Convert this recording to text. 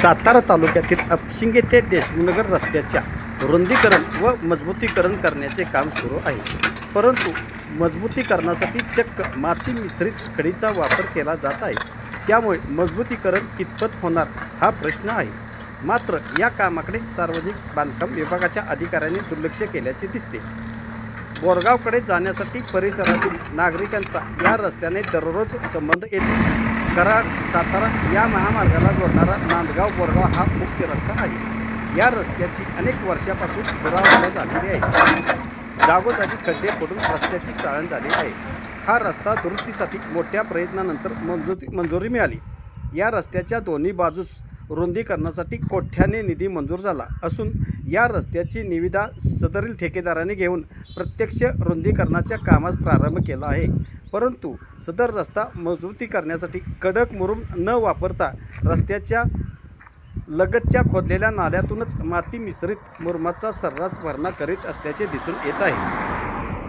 सातारा तालुक्यातील अपशिंगे ते देशमुखनगर रस्त्याच्या रुंदीकरण व मजबूतीकरण करण्याचे काम सुरू आहे. परंतु मजबूतीकरणासाठी चक्क माती मिश्रित खडीचा वापर केला जात आहे. त्यामुळे मजबूतीकरण कितपत होणार हा प्रश्न आहे. मात्र या कामाकडे सार्वजनिक बांधकाम विभागाच्या अधिकाऱ्यांनी दुर्लक्ष केल्याचे दिसते. बोरगावकडे जाण्यासाठी परिसरातील नागरिकांचा या रस्त्याने दररोज संबंध येतो. कराड सातारा या महामार्गाला जोडणारा नांदगाव बोरगाव हा मुख्य रस्ता आहे. या रस्त्याची अनेक वर्षापासून दुरावस्था झालेली आहे. जागोजागी खड्डे पडून रस्त्याची चाळण झाली आहे. हा रस्ता दुरुस्तीसाठी मोठ्या प्रयत्नानंतर मंजुरी मिळाली. या रस्त्याच्या दोन्ही बाजूस रुंदीकरणासाठी कोट्याने निधी मंजूर झाला असून या रस्त्याची निविदा सदरील ठेकेदाराने घेऊन प्रत्यक्ष रुंदीकरणाच्या कामास प्रारंभ केला आहे. परंतु सदर रस्ता मजबूती करण्यासाठी कडक मुरूम न वापरता रस्त्याच्या लगतच्या खोदलेल्या नाल्यातूनच माती मिश्रित मुरुमाचा सर्रास भरणा करीत असल्याचे दिसून येत आहे.